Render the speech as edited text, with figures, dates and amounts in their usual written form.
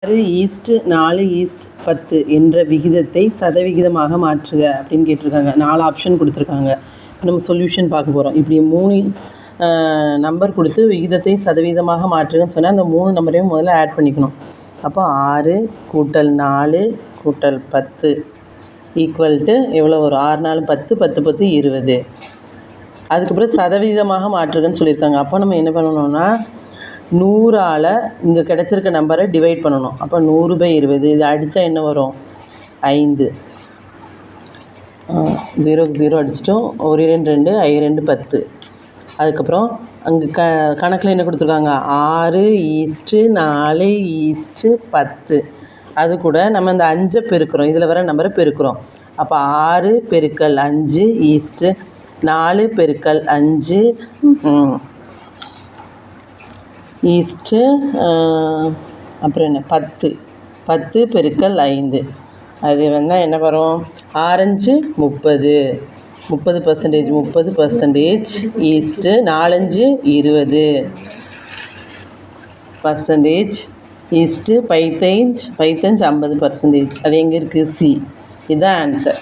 6:4:10 என்ற விகிதத்தை சதவிகிதமாக மாற்றுக அப்படின்னு கேட்டிருக்காங்க. 4 ஆப்ஷன் கொடுத்துருக்காங்க. நம்ம சொல்யூஷன் பார்க்க போகிறோம். இப்படி 3 நம்பர் கொடுத்து விகிதத்தை சதவீதமாக மாற்றுகன்னு சொன்னால் அந்த 3 நம்பரையும் முதல்ல ஆட் பண்ணிக்கணும். அப்போ 6 கூட்டல் 4 கூட்டல் 10 ஈக்குவல் டு எவ்வளோ வரும்? 6 4 10 10 10 20. அதுக்கப்புறம் சதவீதமாக மாற்றுகன்னு சொல்லியிருக்காங்க. அப்போ நம்ம என்ன பண்ணணும்னா 100ஆல் இங்கே கிடச்சிருக்க நம்பரை டிவைட் பண்ணணும். அப்போ 100/20 இது அடித்தா என்ன வரும்? 5. 0க்கு 0 அடிச்சிட்டோம். 1 2 2 I 2 10. அதுக்கப்புறம் அங்கே கணக்கில் என்ன கொடுத்துருக்காங்க? 6:4:10. அது கூட நம்ம இந்த 5 பெருக்கிறோம். இதில் வர நம்பரை பெருக்கிறோம். அப்போ 6 பெருக்கல் 5 ஈஸ்ட்டு 4 பெருக்கல் 5 ஈஸ்ட்டு அப்புறம் என்ன 10 பெருக்கல் 5. அது வந்தால் என்ன வரும்? 6 5 30% 30% ஈஸ்ட்டு 4 5 20% ஈஸ்ட்டு 5 5 50%. அது எங்கே இருக்குது? சி. இதுதான் ஆன்சர்.